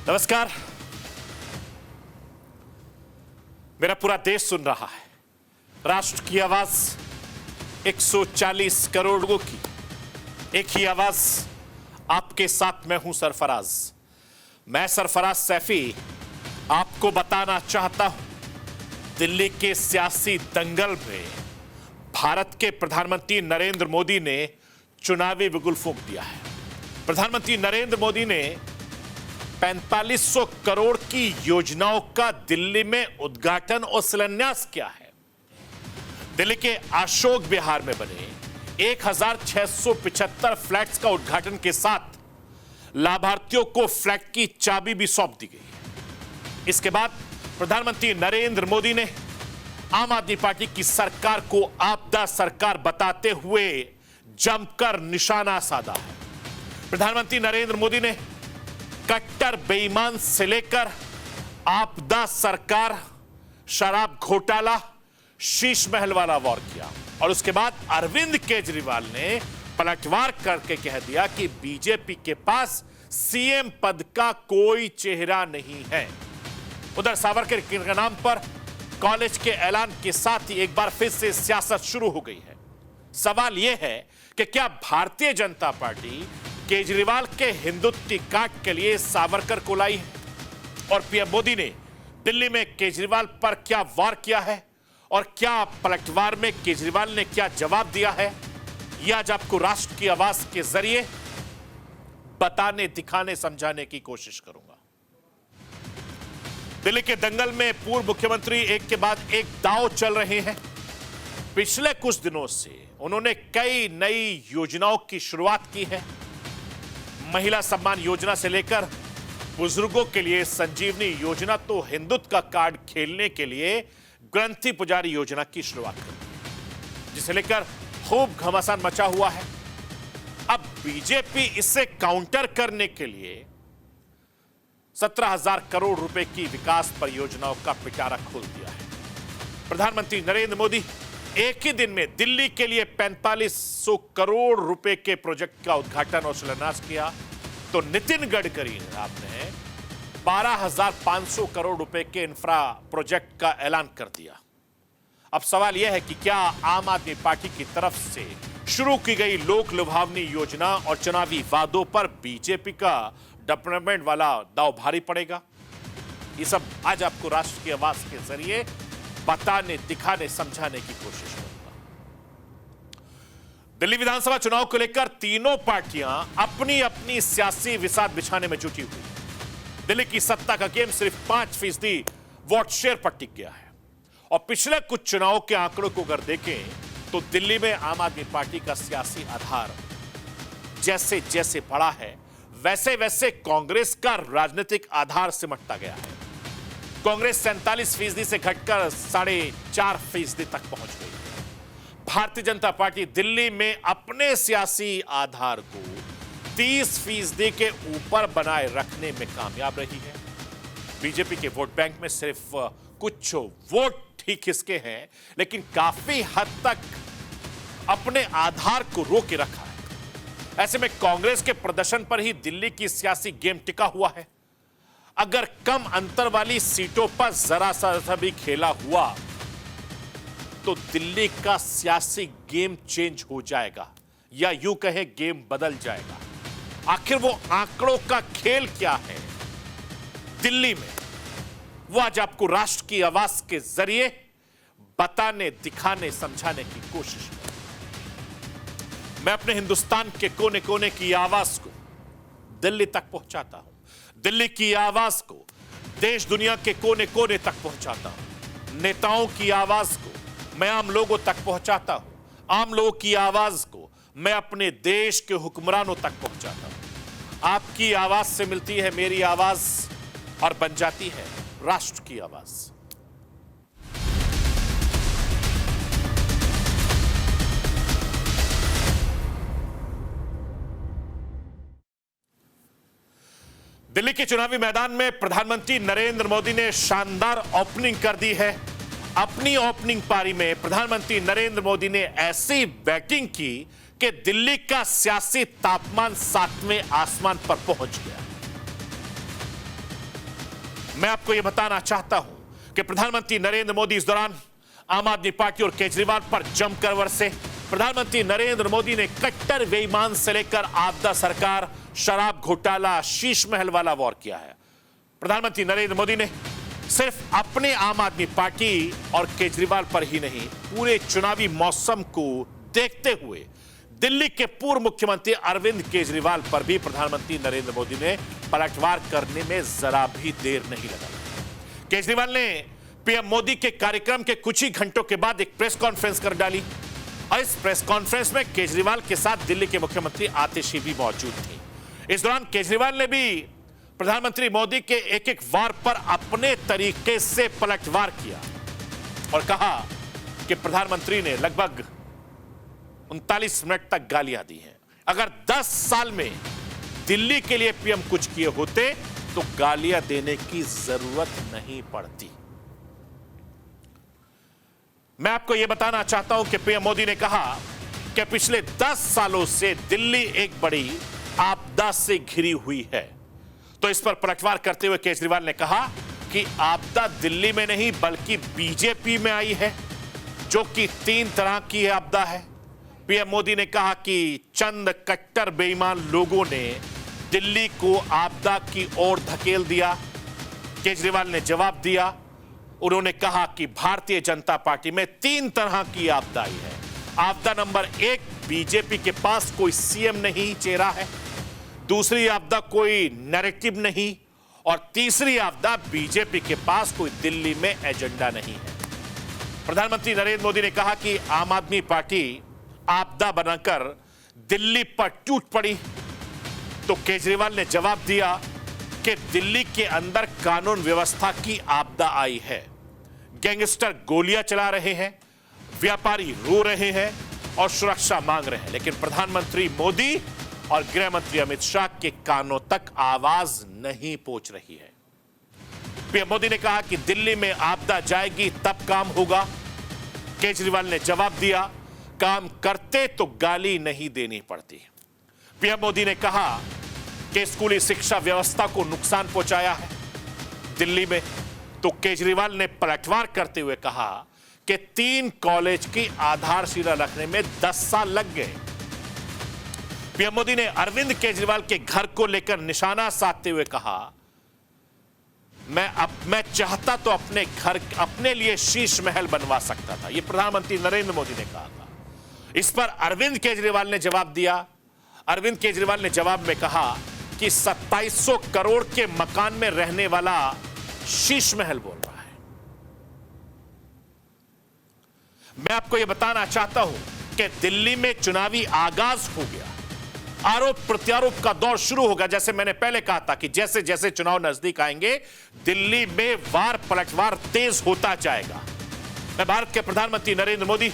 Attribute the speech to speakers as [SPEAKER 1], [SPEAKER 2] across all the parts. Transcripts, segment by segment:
[SPEAKER 1] नमस्कार। मेरा पूरा देश सुन रहा है। राष्ट्र की आवाज 140 करोड़ लोगों की एक ही आवाज। आपके साथ मैं हूं सरफराज। मैं सरफराज सैफी आपको बताना चाहता हूं, दिल्ली के सियासी दंगल में भारत के प्रधानमंत्री नरेंद्र मोदी ने चुनावी बिगुल फूंक दिया है। प्रधानमंत्री नरेंद्र मोदी ने 4500 करोड़ की योजनाओं का दिल्ली में उद्घाटन और शिलान्यास किया है। दिल्ली के अशोक विहार में बने 1675 फ्लैट्स का उद्घाटन के साथ लाभार्थियों को फ्लैट की चाबी भी सौंप दी गई है। इसके बाद प्रधानमंत्री नरेंद्र मोदी ने आम आदमी पार्टी की सरकार को आपदा सरकार बताते हुए जमकर निशाना साधा है। प्रधानमंत्री नरेंद्र मोदी ने कट्टर बेईमान से लेकर आपदा सरकार, शराब घोटाला, शीश महल वाला वॉर किया और उसके बाद अरविंद केजरीवाल ने पलटवार करके कह दिया कि बीजेपी के पास सीएम पद का कोई चेहरा नहीं है। उधर सावरकर के नाम पर कॉलेज के ऐलान के साथ ही एक बार फिर से सियासत शुरू हो गई है। सवाल यह है कि क्या भारतीय जनता पार्टी केजरीवाल के हिंदुत्व की काट के लिए सावरकर को लाई है? और पीएम मोदी ने दिल्ली में केजरीवाल पर क्या वार किया है और क्या पलटवार में केजरीवाल ने क्या जवाब दिया है, यह आज आपको राष्ट्र की आवाज के जरिए बताने, दिखाने, समझाने की कोशिश करूंगा। दिल्ली के दंगल में पूर्व मुख्यमंत्री एक के बाद एक दांव चल रहे हैं। पिछले कुछ दिनों से उन्होंने कई नई योजनाओं की शुरुआत की है। महिला सम्मान योजना से लेकर बुजुर्गों के लिए संजीवनी योजना, तो हिंदुत्व का कार्ड खेलने के लिए ग्रंथी पुजारी योजना की शुरुआत की, जिसे लेकर खूब घमासान मचा हुआ है। अब बीजेपी इससे काउंटर करने के लिए 17,000 करोड़ रुपए की विकास परियोजनाओं का पिटारा खोल दिया है। प्रधानमंत्री नरेंद्र मोदी एक ही दिन में दिल्ली के लिए 4500 करोड़ रुपए के प्रोजेक्ट का उद्घाटन और शिलान्यास किया, तो नितिन गडकरी ने आपने 12,500 करोड़ रुपए के इंफ्रा प्रोजेक्ट का ऐलान कर दिया। अब सवाल यह है कि क्या आम आदमी पार्टी की तरफ से शुरू की गई लोक लुभावनी योजना और चुनावी वादों पर बीजेपी का डेवलपमेंट वाला दांव भारी पड़ेगा? ये सब आज आपको राष्ट्र की आवाज के जरिए बताने, दिखाने, समझाने की कोशिश करूंगा। दिल्ली विधानसभा चुनाव को लेकर तीनों पार्टियां अपनी अपनी सियासी विसात बिछाने में जुटी हुई है। दिल्ली की सत्ता का गेम सिर्फ 5% वोट शेयर पर टिक गया है और पिछले कुछ चुनावों के आंकड़ों को अगर देखें तो दिल्ली में आम आदमी पार्टी का सियासी आधार जैसे जैसे बढ़ा है, वैसे वैसे कांग्रेस का राजनीतिक आधार सिमटता गया है। कांग्रेस 47% से घटकर 4.5% तक पहुंच गई है। भारतीय जनता पार्टी दिल्ली में अपने सियासी आधार को 30% के ऊपर बनाए रखने में कामयाब रही है। बीजेपी के वोट बैंक में सिर्फ कुछ वोट ठीक खिसके हैं, लेकिन काफी हद तक अपने आधार को रोके रखा है। ऐसे में कांग्रेस के प्रदर्शन पर ही दिल्ली की सियासी गेम टिका हुआ है। अगर कम अंतर वाली सीटों पर जरा सा भी खेला हुआ तो दिल्ली का सियासी गेम चेंज हो जाएगा, या यूं कहे गेम बदल जाएगा। आखिर वो आंकड़ों का खेल क्या है दिल्ली में, वो आज आपको राष्ट्र की आवाज के जरिए बताने, दिखाने, समझाने की कोशिश करूंगा। मैं अपने हिंदुस्तान के कोने कोने की आवाज को दिल्ली तक पहुंचाता हूं। दिल्ली की आवाज को देश दुनिया के कोने कोने तक पहुंचाता हूं। नेताओं की आवाज को मैं आम लोगों तक पहुंचाता हूं। आम लोगों की आवाज को मैं अपने देश के हुक्मरानों तक पहुंचाता हूं। आपकी आवाज से मिलती है मेरी आवाज और बन जाती है राष्ट्र की आवाज। दिल्ली के चुनावी मैदान में प्रधानमंत्री नरेंद्र मोदी ने शानदार ओपनिंग कर दी है। अपनी ओपनिंग पारी में प्रधानमंत्री नरेंद्र मोदी ने ऐसी बैटिंग की कि दिल्ली का सियासी तापमान 7वें आसमान पर पहुंच गया। मैं आपको यह बताना चाहता हूं कि प्रधानमंत्री नरेंद्र मोदी इस दौरान आम आदमी पार्टी और केजरीवाल पर जमकर बरसे। प्रधानमंत्री नरेंद्र मोदी ने कट्टर बेईमान से लेकर आपदा सरकार, शराब घोटाला, शीश महल वाला वॉर किया है। प्रधानमंत्री नरेंद्र मोदी ने सिर्फ अपने आम आदमी पार्टी और केजरीवाल पर ही नहीं, पूरे चुनावी मौसम को देखते हुए दिल्ली के पूर्व मुख्यमंत्री अरविंद केजरीवाल पर भी प्रधानमंत्री नरेंद्र मोदी ने पलटवार करने में जरा भी देर नहीं लगाई। केजरीवाल ने पीएम मोदी के कार्यक्रम के कुछ ही घंटों के बाद एक प्रेस कॉन्फ्रेंस कर डाली और इस प्रेस कॉन्फ्रेंस में केजरीवाल के साथ दिल्ली के मुख्यमंत्री आतिशी भी मौजूद थी। इस दौरान केजरीवाल ने भी प्रधानमंत्री मोदी के एक एक वार पर अपने तरीके से पलटवार किया और कहा कि प्रधानमंत्री ने लगभग 39 मिनट तक गालियां दी हैं। अगर 10 साल में दिल्ली के लिए पीएम कुछ किए होते तो गालियां देने की जरूरत नहीं पड़ती। मैं आपको यह बताना चाहता हूं कि पीएम मोदी ने कहा कि पिछले 10 सालों से दिल्ली एक बड़ी आपदा से घिरी हुई है। तो इस पर पलटवार करते हुए केजरीवाल ने कहा कि आपदा दिल्ली में नहीं बल्कि बीजेपी में आई है, जो कि 3 तरह की आपदा है। पीएम मोदी ने कहा कि चंद कट्टर बेईमान लोगों ने दिल्ली को आपदा की ओर धकेल दिया। केजरीवाल ने जवाब दिया, उन्होंने कहा कि भारतीय जनता पार्टी में 3 तरह की आपदा आई है। आपदा नंबर 1, बीजेपी के पास कोई सीएम नहीं, चेहरा है। दूसरी आपदा, कोई नैरेटिव नहीं। और तीसरी आपदा, बीजेपी के पास कोई दिल्ली में एजेंडा नहीं है। प्रधानमंत्री नरेंद्र मोदी ने कहा कि आम आदमी पार्टी आपदा बनाकर दिल्ली पर टूट पड़ी, तो केजरीवाल ने जवाब दिया कि दिल्ली के अंदर कानून व्यवस्था की आपदा आई है। गैंगस्टर गोलियां चला रहे हैं, व्यापारी रो रहे हैं और सुरक्षा मांग रहे हैं, लेकिन प्रधानमंत्री मोदी और गृह मंत्री अमित शाह के कानों तक आवाज नहीं पहुंच रही है। पीएम मोदी ने कहा कि दिल्ली में आपदा जाएगी तब काम होगा। केजरीवाल ने जवाब दिया, काम करते तो गाली नहीं देनी पड़ती। पीएम मोदी ने कहा कि स्कूली शिक्षा व्यवस्था को नुकसान पहुंचाया है दिल्ली में, तो केजरीवाल ने पलटवार करते हुए कहा कि 3 कॉलेज की आधारशिला रखने में 10 साल लग गए। पीएम मोदी ने अरविंद केजरीवाल के घर को लेकर निशाना साधते हुए कहा, मैं चाहता तो अपने घर, अपने लिए शीश महल बनवा सकता था। यह प्रधानमंत्री नरेंद्र मोदी ने कहा था। इस पर अरविंद केजरीवाल ने जवाब दिया। अरविंद केजरीवाल ने जवाब में कहा कि 2700 करोड़ के मकान में रहने वाला शीश महल बोल रहा है। मैं आपको यह बताना चाहता हूं कि दिल्ली में चुनावी आगाज हो गया, आरोप प्रत्यारोप का दौर शुरू होगा। जैसे मैंने पहले कहा था कि जैसे जैसे चुनाव नजदीक आएंगे, दिल्ली में वार पलटवार तेज होता जाएगा। मैं भारत के प्रधानमंत्री नरेंद्र मोदी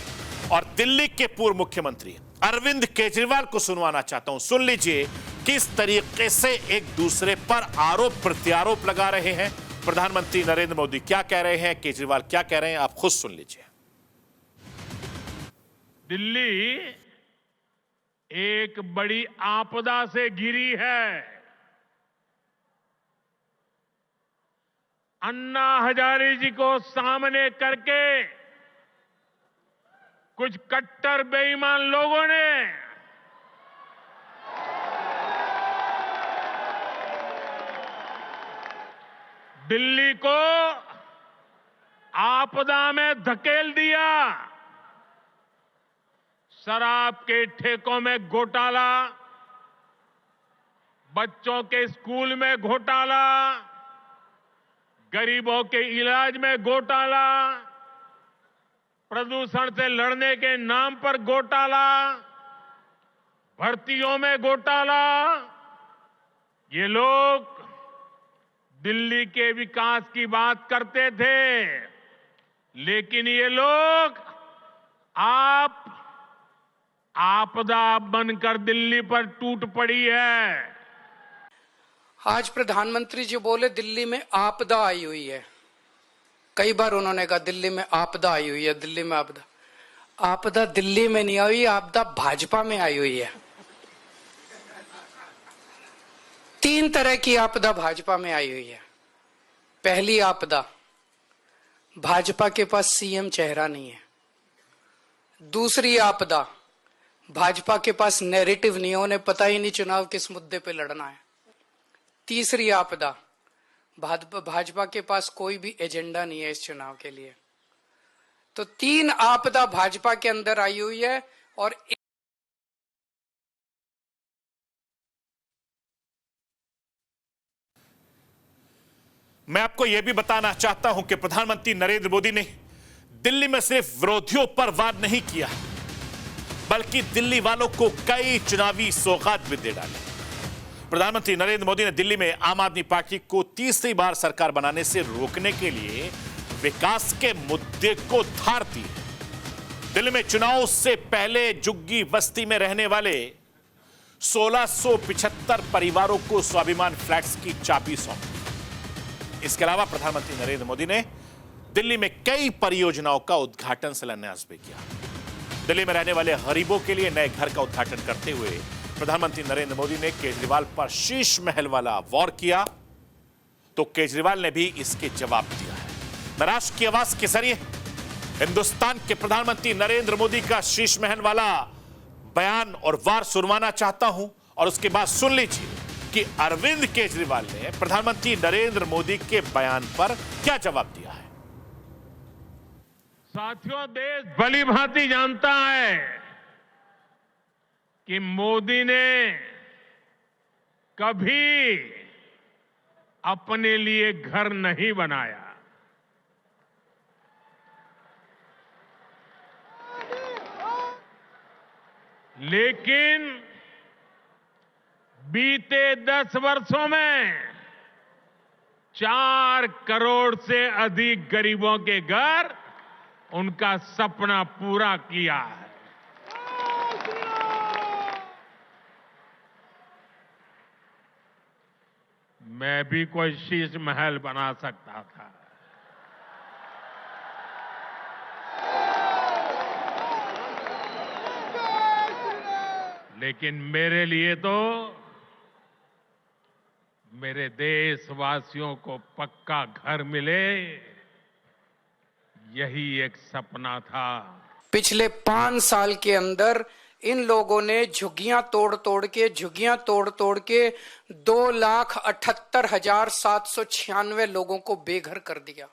[SPEAKER 1] और दिल्ली के पूर्व मुख्यमंत्री अरविंद केजरीवाल को सुनवाना चाहता हूं। सुन लीजिए किस तरीके से एक दूसरे पर आरोप प्रत्यारोप लगा रहे हैं। प्रधानमंत्री नरेंद्र मोदी क्या कह रहे हैं, केजरीवाल क्या कह रहे हैं, आप खुद सुन लीजिए।
[SPEAKER 2] दिल्ली एक बड़ी आपदा से घिरी है। अन्ना हजारे जी को सामने करके कुछ कट्टर बेईमान लोगों ने दिल्ली को आपदा में धकेल दिया। शराब के ठेकों में घोटाला, बच्चों के स्कूल में घोटाला, गरीबों के इलाज में घोटाला, प्रदूषण से लड़ने के नाम पर घोटाला, भर्तियों में घोटाला। ये लोग दिल्ली के विकास की बात करते थे, लेकिन ये लोग आपदा बनकर दिल्ली पर टूट पड़ी है।
[SPEAKER 3] आज प्रधानमंत्री जी बोले दिल्ली में आपदा आई हुई है। कई बार उन्होंने कहा दिल्ली में आपदा आई हुई है, दिल्ली में आपदा। आपदा दिल्ली में नहीं आई, आपदा भाजपा में आई हुई है। 3 तरह की आपदा भाजपा में आई हुई है। पहली आपदा, भाजपा के पास सीएम चेहरा नहीं है। दूसरी आपदा, भाजपा के पास नैरेटिव नहीं है, उन्हें पता ही नहीं चुनाव किस मुद्दे पे लड़ना है। तीसरी आपदा, भाजपा के पास कोई भी एजेंडा नहीं है इस चुनाव के लिए। तो 3 आपदा भाजपा के अंदर आई हुई है। और
[SPEAKER 1] मैं आपको यह भी बताना चाहता हूं कि प्रधानमंत्री नरेंद्र मोदी ने दिल्ली में सिर्फ विरोधियों पर वार नहीं किया, बल्कि दिल्ली वालों को कई चुनावी सौगात भी दे डाले। प्रधानमंत्री नरेंद्र मोदी ने दिल्ली में आम आदमी पार्टी को तीसरी बार सरकार बनाने से रोकने के लिए विकास के मुद्दे को धार दी। दिल्ली में चुनाव से पहले झुग्गी बस्ती में रहने वाले 1675 परिवारों को स्वाभिमान फ्लैट्स की चाबी सौंपी। इसके अलावा प्रधानमंत्री नरेंद्र मोदी ने दिल्ली में कई परियोजनाओं का उद्घाटन शिलान्यास भी किया। दिल्ली में रहने वाले गरीबों के लिए नए घर का उद्घाटन करते हुए प्रधानमंत्री नरेंद्र मोदी ने केजरीवाल पर शीश महल वाला वार किया, तो केजरीवाल ने भी इसके जवाब दिया है। मैं राष्ट्र की आवाज के जरिए हिंदुस्तान के प्रधानमंत्री नरेंद्र मोदी का शीश महल वाला बयान और वार सुनवाना चाहता हूं, और उसके बाद सुन लीजिए कि अरविंद केजरीवाल ने प्रधानमंत्री नरेंद्र मोदी के बयान पर क्या जवाब दिया है।
[SPEAKER 2] साथियों, देश भली भांति जानता है कि मोदी ने कभी अपने लिए घर नहीं बनाया। लेकिन बीते 10 वर्षों में 4 करोड़ से अधिक गरीबों के घर उनका सपना पूरा किया है। मैं भी कोई शीश महल बना सकता था, लेकिन मेरे लिए तो मेरे देशवासियों को पक्का घर मिले, यही एक सपना था।
[SPEAKER 3] पिछले 5 साल के अंदर इन लोगों ने झुग्गियां तोड़ तोड़ के 2,78,796 लोगों को बेघर कर दिया।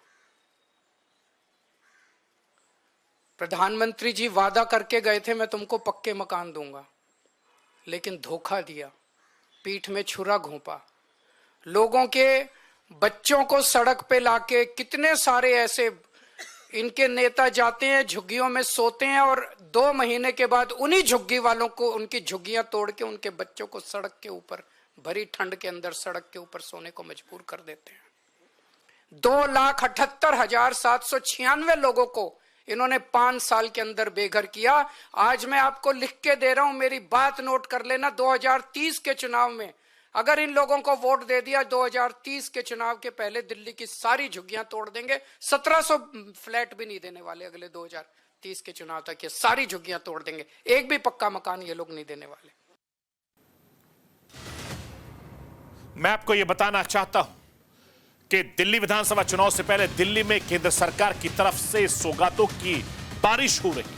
[SPEAKER 3] प्रधानमंत्री जी वादा करके गए थे मैं तुमको पक्के मकान दूंगा, लेकिन धोखा दिया, पीठ में छुरा घोंपा। लोगों के बच्चों को सड़क पे लाके, कितने सारे ऐसे इनके नेता जाते हैं झुग्गियों में सोते हैं, और 2 महीने के बाद उन्हीं झुग्गी वालों को उनकी झुग्गियां तोड़ के उनके बच्चों को सड़क के ऊपर, भरी ठंड के अंदर सड़क के ऊपर सोने को मजबूर कर देते हैं। 2,78,796 लोगों को इन्होंने 5 साल के अंदर बेघर किया। आज मैं आपको लिख के दे रहा हूं, मेरी बात नोट कर लेना। 2030 के चुनाव में अगर इन लोगों को वोट दे दिया, 2030 के चुनाव के पहले दिल्ली की सारी झुग्गियां तोड़ देंगे। 1700 फ्लैट भी नहीं देने वाले अगले 2030 के चुनाव तक, ये सारी झुग्गियां तोड़ देंगे। एक भी पक्का मकान ये लोग नहीं देने वाले।
[SPEAKER 1] मैं आपको यह बताना चाहता हूं कि दिल्ली विधानसभा चुनाव से पहले दिल्ली में केंद्र सरकार की तरफ से सौगातों की बारिश हो रही है।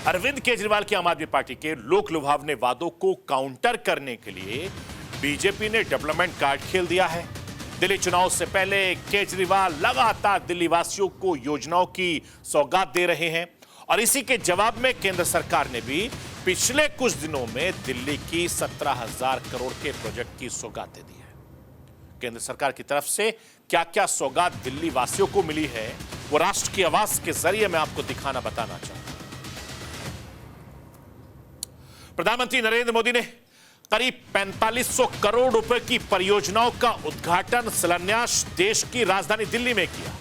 [SPEAKER 1] अरविंद केजरीवाल की आम आदमी पार्टी के लोक लुभावने वादों को काउंटर करने के लिए बीजेपी ने डेवलपमेंट कार्ड खेल दिया है। दिल्ली चुनाव से पहले केजरीवाल लगातार दिल्ली वासियों को योजनाओं की सौगात दे रहे हैं, और इसी के जवाब में केंद्र सरकार ने भी पिछले कुछ दिनों में दिल्ली की 17,000 करोड़ के प्रोजेक्ट की सौगातें दी है। केंद्र सरकार की तरफ से क्या क्या सौगात दिल्ली वासियों को मिली है, वो राष्ट्र की आवाज के जरिए मैं आपको दिखाना बताना चाहता हूं। प्रधानमंत्री नरेंद्र मोदी ने करीब 4500 करोड़ रुपए की परियोजनाओं का उद्घाटन शिलान्यास देश की राजधानी दिल्ली में किया।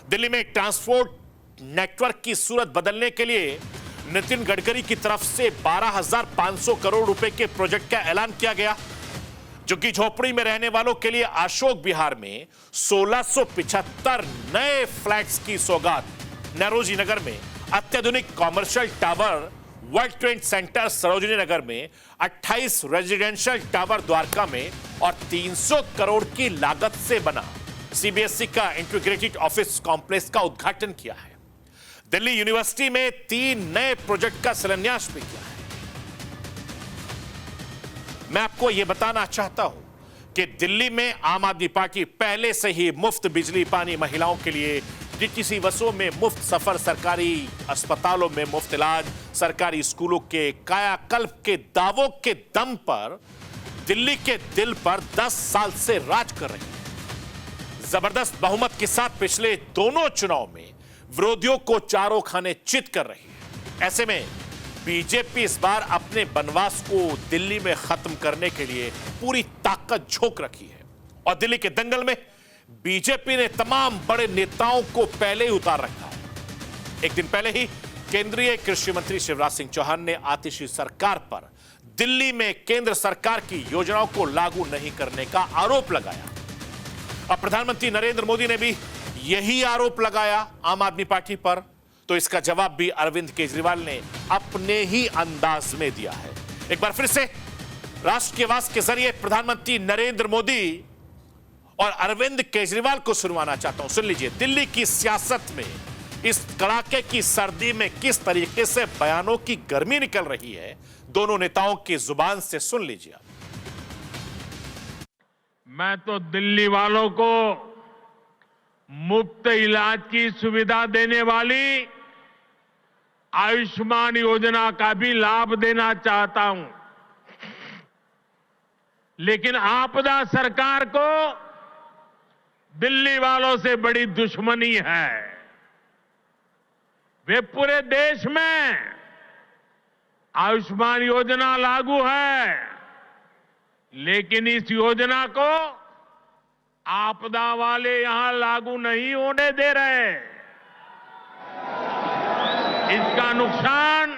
[SPEAKER 1] दिल्ली में ट्रांसपोर्ट नेटवर्क की सूरत बदलने के लिए नितिन गडकरी की तरफ से 12,500 करोड़ रुपए के प्रोजेक्ट का ऐलान किया गया। झुग्गी झोपड़ी में रहने वालों के लिए अशोक विहार में 1675 नए फ्लैट्स की सौगात, नरोजी नगर में अत्याधुनिक commercial tower, world trade centre Sarojini Nagar में 28 रेजिडेंशियल टावर द्वारका में, और 300 करोड़ की लागत से बना सीबीएसई का इंटीग्रेटेड ऑफिस कॉम्प्लेक्स का उद्घाटन किया है। दिल्ली यूनिवर्सिटी में 3 नए प्रोजेक्ट का शिलान्यास भी किया है। मैं आपको यह बताना चाहता हूं कि दिल्ली में आम आदमी पार्टी पहले से ही मुफ्त बिजली पानी महिलाओं के लिए, डीटीसी बसों में मुफ्त सफर, सरकारी अस्पतालों में मुफ्त इलाज, सरकारी स्कूलों के कायाकल्प के दावों के दम पर दिल्ली के दिल पर 10 साल से राज कर रही है। जबरदस्त बहुमत के साथ पिछले दोनों चुनाव में विरोधियों को चारों खाने चित कर रही है। ऐसे में बीजेपी इस बार अपने बनवास को दिल्ली में खत्म करने के लिए पूरी ताकत झोंक रखी है और दिल्ली के दंगल में बीजेपी ने तमाम बड़े नेताओं को पहले ही उतार रखा है। एक दिन पहले ही केंद्रीय कृषि मंत्री शिवराज सिंह चौहान ने आतिशी सरकार पर दिल्ली में केंद्र सरकार की योजनाओं को लागू नहीं करने का आरोप लगाया। अब प्रधानमंत्री नरेंद्र मोदी ने भी यही आरोप लगाया आम आदमी पार्टी पर, तो इसका जवाब भी अरविंद केजरीवाल ने अपने ही अंदाज में दिया है। एक बार फिर से राष्ट्र के आवाज के जरिए प्रधानमंत्री नरेंद्र मोदी और अरविंद केजरीवाल को सुनवाना चाहता हूं। सुन लीजिए, दिल्ली की सियासत में इस कड़ाके की सर्दी में किस तरीके से बयानों की गर्मी निकल रही है, दोनों नेताओं की जुबान से सुन लीजिए।
[SPEAKER 2] मैं तो दिल्ली वालों को मुफ्त इलाज की सुविधा देने वाली आयुष्मान योजना का भी लाभ देना चाहता हूं, लेकिन आपदा सरकार को दिल्ली वालों से बड़ी दुश्मनी है। वे पूरे देश में आयुष्मान योजना लागू है, लेकिन इस योजना को आपदा वाले यहां लागू नहीं होने दे रहे। इसका नुकसान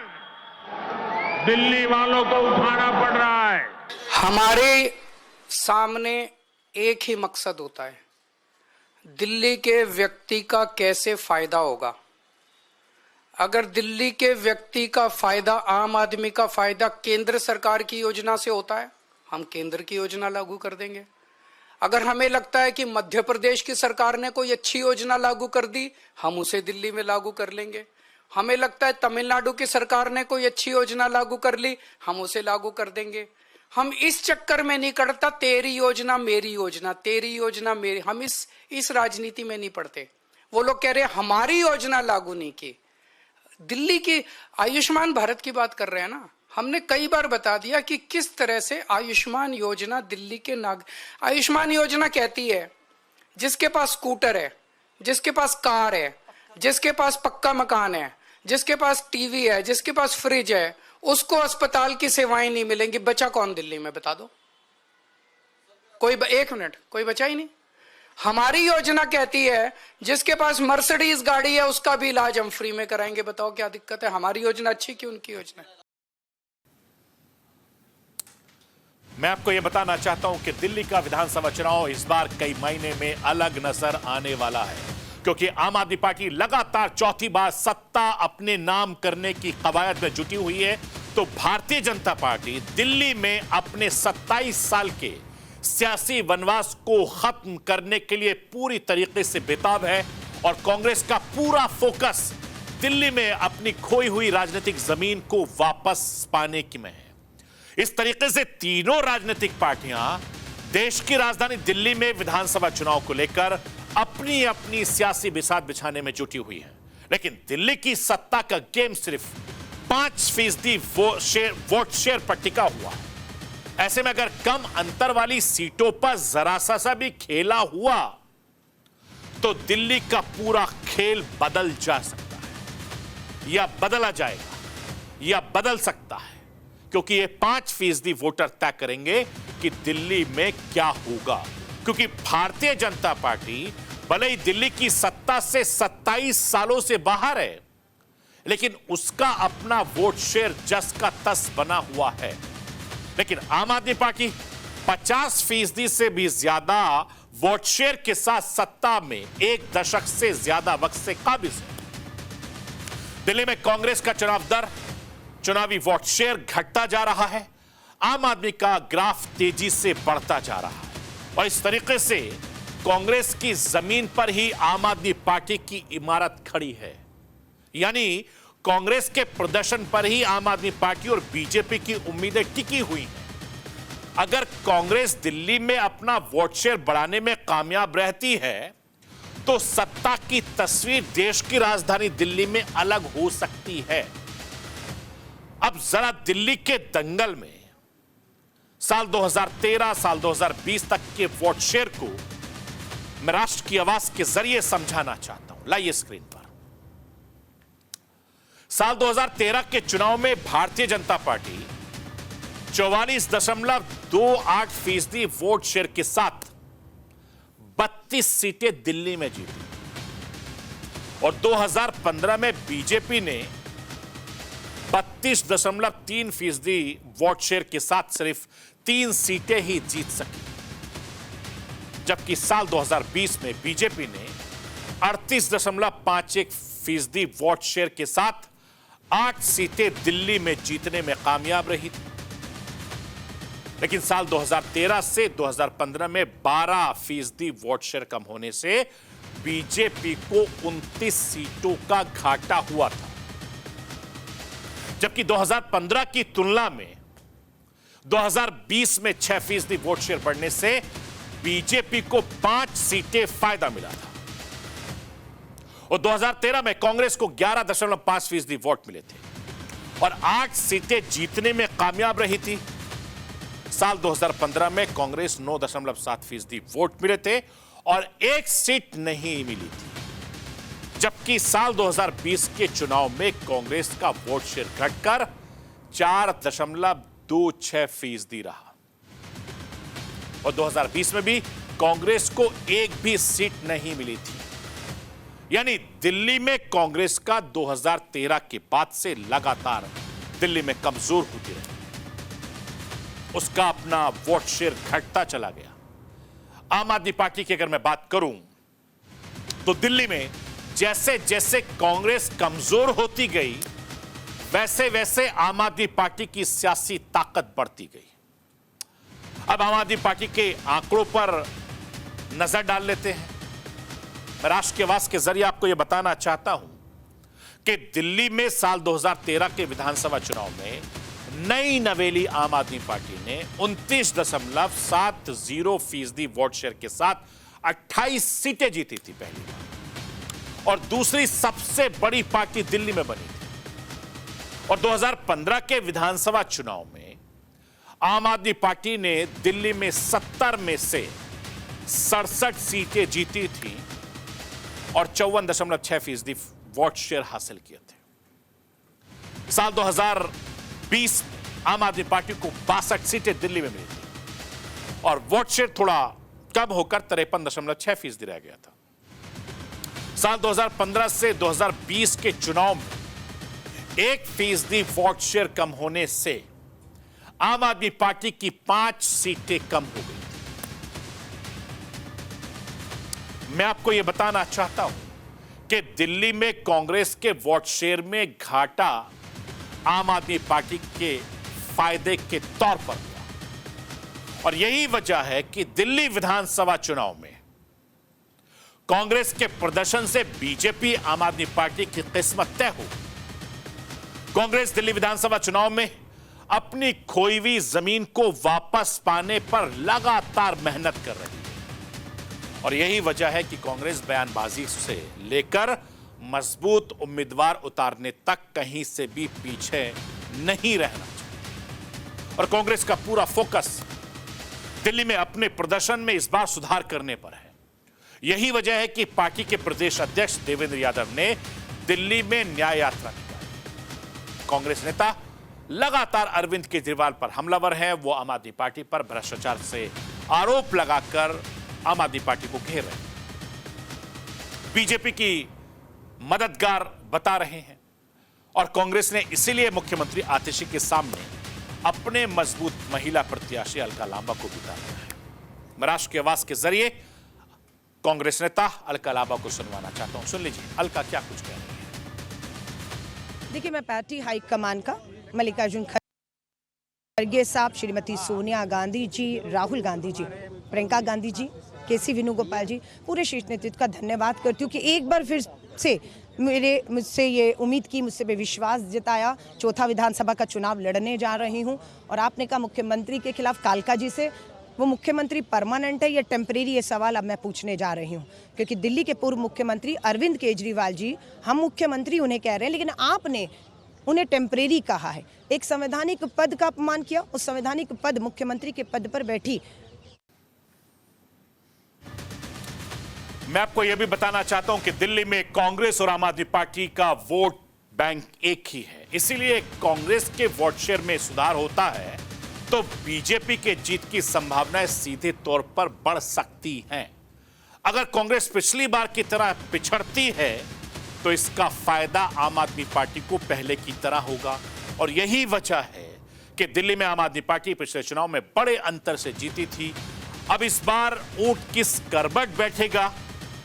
[SPEAKER 2] दिल्ली वालों को उठाना पड़ रहा है।
[SPEAKER 3] हमारे सामने एक ही मकसद होता है, दिल्ली के व्यक्ति का कैसे फायदा होगा। अगर दिल्ली के व्यक्ति का फायदा, आम आदमी का फायदा केंद्र सरकार की योजना से होता है, हम केंद्र की योजना लागू कर देंगे। अगर हमें लगता है कि मध्य प्रदेश की सरकार ने कोई अच्छी योजना लागू कर दी, हम उसे दिल्ली में लागू कर लेंगे। हमें लगता है तमिलनाडु की सरकार ने कोई अच्छी योजना लागू कर ली, हम उसे लागू कर देंगे। हम इस चक्कर में नहीं करता तेरी योजना मेरी योजना, तेरी योजना मेरी, हम इस राजनीति में नहीं पड़ते। वो लोग कह रहे हमारी योजना लागू नहीं की। दिल्ली की आयुष्मान भारत की बात कर रहे हैं ना, हमने कई बार बता दिया कि किस तरह से आयुष्मान योजना दिल्ली के आयुष्मान योजना कहती है जिसके पास स्कूटर है, जिसके पास कार है, जिसके पास पक्का मकान है, जिसके पास टीवी है, जिसके पास फ्रिज है, उसको अस्पताल की सेवाएं नहीं मिलेंगी। बचा कौन दिल्ली में, बता दो कोई। एक मिनट, कोई बचा ही नहीं। हमारी योजना कहती है जिसके पास मर्सिडीज गाड़ी है उसका भी इलाज हम फ्री में कराएंगे। बताओ क्या दिक्कत है, हमारी योजना अच्छी कि उनकी योजना?
[SPEAKER 1] मैं आपको यह बताना चाहता हूं कि दिल्ली का विधानसभा चुनाव इस बार कई महीने में अलग नजर आने वाला है, क्योंकि आम आदमी पार्टी लगातार चौथी बार सत्ता अपने नाम करने की कवायद में जुटी हुई है, तो भारतीय जनता पार्टी दिल्ली में अपने 27 साल के सियासी वनवास को खत्म करने के लिए पूरी तरीके से बेताब है और कांग्रेस का पूरा फोकस दिल्ली में अपनी खोई हुई राजनीतिक जमीन को वापस पाने की में है। इस तरीके से तीनों राजनीतिक पार्टियां देश की राजधानी दिल्ली में विधानसभा चुनाव को लेकर अपनी अपनी सियासी बिसात बिछाने में जुटी हुई है, लेकिन दिल्ली की सत्ता का गेम सिर्फ 5% वोट शेयर पर टिका हुआ है। ऐसे में अगर कम अंतर वाली सीटों पर जरा सा भी खेला हुआ तो दिल्ली का पूरा खेल बदल जा सकता है, या बदला जाएगा या बदल सकता है, क्योंकि ये 5% वोटर तय करेंगे कि दिल्ली में क्या होगा। क्योंकि भारतीय जनता पार्टी भले ही दिल्ली की सत्ता से 27 सालों से बाहर है, लेकिन उसका अपना वोट शेयर जस का तस बना हुआ है। लेकिन आम आदमी पार्टी 50% से भी ज्यादा वोट शेयर के साथ सत्ता में 1 दशक से ज्यादा वक्त से काबिज है। दिल्ली में कांग्रेस का चुनावी वोट शेयर घटता जा रहा है, आम आदमी का ग्राफ तेजी से बढ़ता जा रहा है और इस तरीके से कांग्रेस की जमीन पर ही आम आदमी पार्टी की इमारत खड़ी है, यानी कांग्रेस के प्रदर्शन पर ही आम आदमी पार्टी और बीजेपी की उम्मीदें टिकी हुई हैं। अगर कांग्रेस दिल्ली में अपना वोट शेयर बढ़ाने में कामयाब रहती है तो सत्ता की तस्वीर देश की राजधानी दिल्ली में अलग हो सकती है। अब जरा दिल्ली के दंगल में साल 2013 साल 2020 तक के वोट शेयर को मैं राष्ट्र की आवाज के जरिए समझाना चाहता हूं। लाइए स्क्रीन पर। साल 2013 के चुनाव में Bharatiya Janata party 44.28% vote share के साथ 32 सीटें दिल्ली में जीती और 2015 में बीजेपी ने 32.3% वोट शेयर के साथ सिर्फ 3 सीटें ही जीत सकी, जबकि साल 2020 में बीजेपी ने 38.51% वोट शेयर के साथ 8 सीटें दिल्ली में जीतने में कामयाब रही थी। लेकिन साल 2013 से 2015 में 12% वोट शेयर कम होने से बीजेपी को 29 सीटों का घाटा हुआ था, जबकि 2015 की तुलना में 2020 में 6% वोट शेयर बढ़ने से बीजेपी को 5 सीटें फायदा मिला था और 2013 में कांग्रेस को 11.5% वोट मिले थे और 8 सीटें जीतने में कामयाब रही थी। साल 2015 में कांग्रेस 9.7% वोट मिले थे और 1 सीट नहीं मिली थी, जबकि साल 2020 के चुनाव में कांग्रेस का वोट शेयर घटकर 4.26% रहा और 2020 में भी कांग्रेस को 1 भी सीट नहीं मिली थी। यानी दिल्ली में कांग्रेस का 2013 के बाद से लगातार दिल्ली में कमजोर होती रही, उसका अपना वोट शेयर घटता चला गया। आम आदमी पार्टी की अगर मैं बात करूं तो दिल्ली में जैसे जैसे कांग्रेस कमजोर होती गई वैसे वैसे आम आदमी पार्टी की सियासी ताकत बढ़ती गई। अब आम आदमी पार्टी के आंकड़ों पर नजर डाल लेते हैं। मैं राष्ट्र की आवाज के जरिए आपको यह बताना चाहता हूं कि दिल्ली में साल 2013 के विधानसभा चुनाव में नई नवेली आम आदमी पार्टी ने 29.70% वोट शेयर के साथ 28 सीटें जीती थी पहली बार और दूसरी सबसे बड़ी पार्टी दिल्ली में बनी थी। और 2015 के विधानसभा चुनाव में आम आदमी पार्टी ने दिल्ली में 70 में से 67 सीटें जीती थी और 54.6% वोट शेयर हासिल किए थे। साल 2020 आम आदमी पार्टी को 62 सीटें दिल्ली में मिली थी और वोट शेयर थोड़ा कम होकर 53.6% रह गया था। साल 2015 से 2020 के चुनाव में 1% वोट शेयर कम होने से आम आदमी पार्टी की 5 सीटें कम हो गई। मैं आपको यह बताना चाहता हूं कि दिल्ली में कांग्रेस के वोट शेयर में घाटा आम आदमी पार्टी के फायदे के तौर पर हुआ और यही वजह है कि दिल्ली विधानसभा चुनाव में कांग्रेस के प्रदर्शन से बीजेपी आम आदमी पार्टी की किस्मत तय हो। कांग्रेस दिल्ली विधानसभा चुनाव में अपनी खोई हुई जमीन को वापस पाने पर लगातार मेहनत कर रही है और यही वजह है कि कांग्रेस बयानबाजी से लेकर मजबूत उम्मीदवार उतारने तक कहीं से भी पीछे नहीं रहना चाहिए और कांग्रेस का पूरा फोकस दिल्ली में अपने प्रदर्शन में इस बार सुधार करने पर है। यही वजह है कि पार्टी के प्रदेश अध्यक्ष देवेंद्र यादव ने दिल्ली में न्याय यात्रा निकाली। कांग्रेस नेता लगातार अरविंद केजरीवाल पर हमलावर हैं। वो आम आदमी पार्टी पर भ्रष्टाचार से आरोप लगाकर आम आदमी पार्टी को घेर रहे हैं, बीजेपी की मददगार बता रहे हैं और कांग्रेस ने इसीलिए मुख्यमंत्री आतिशी के सामने अपने मजबूत महिला प्रत्याशी अलका लांबा को बिताया है। मैं राष्ट्र की आवाज के जरिए कांग्रेस नेता अलका लांबा को सुनवाना चाहता हूं। सुन लीजिए अलका क्या कुछ कह रही है।
[SPEAKER 4] देखिए, मैं पार्टी हाईकमान का मल्लिकार्जुन खड़गे साहब, श्रीमती सोनिया गांधी जी, राहुल गांधी जी, प्रियंका गांधी जी केसी वेणुगोपाल जी, पूरे शीर्ष नेतृत्व का धन्यवाद करती हूँ कि एक बार फिर से मुझसे ये उम्मीद की, मुझसे पे विश्वास जताया। चौथा विधानसभा का चुनाव लड़ने जा रही हूँ और आपने कहा मुख्यमंत्री के खिलाफ कालका जी से, वो मुख्यमंत्री परमानेंट है या टेम्परेरी, ये सवाल अब मैं पूछने जा रही हूँ। क्योंकि दिल्ली के पूर्व मुख्यमंत्री अरविंद केजरीवाल जी, हम मुख्यमंत्री उन्हें कह रहे हैं, लेकिन आपने उन्हें टेम्परेरी कहा है। एक संवैधानिक पद का अपमान किया। उस संवैधानिक पद, मुख्यमंत्री के पद पर बैठी।
[SPEAKER 1] मैं आपको यह भी बताना चाहता हूं कि दिल्ली में कांग्रेस और आम आदमी पार्टी का वोट बैंक एक ही है, इसीलिए कांग्रेस के वोट शेयर में सुधार होता है तो बीजेपी के जीत की संभावनाएं सीधे तौर पर बढ़ सकती हैं। अगर कांग्रेस पिछली बार की तरह पिछड़ती है तो इसका फायदा आम आदमी पार्टी को पहले की तरह होगा। और यही वजह है कि दिल्ली में आम आदमी पार्टी पिछले चुनाव में बड़े अंतर से जीती थी। अब इस बार ऊंट किस करबट बैठेगा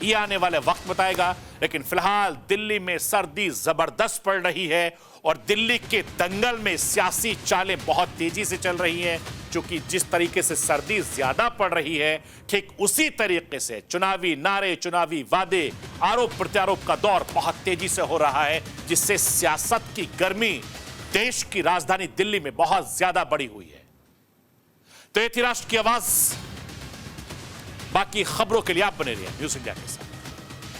[SPEAKER 1] ये आने वाले वक्त बताएगा, लेकिन फिलहाल दिल्ली में सर्दी जबरदस्त पड़ रही है और दिल्ली के दंगल में सियासी चालें बहुत तेजी से चल रही हैं, क्योंकि जिस तरीके से सर्दी ज्यादा पड़ रही है, ठीक उसी तरीके से चुनावी नारे, चुनावी वादे, आरोप प्रत्यारोप का दौर बहुत तेजी से हो रहा है, जिससे सियासत की गर्मी देश की राजधानी दिल्ली में बहुत ज्यादा बढ़ी हुई है। तो ये थी राष्ट्र की आवाज। बाकी खबरों के लिए आप बने रहिए न्यूज़ इंडिया के साथ।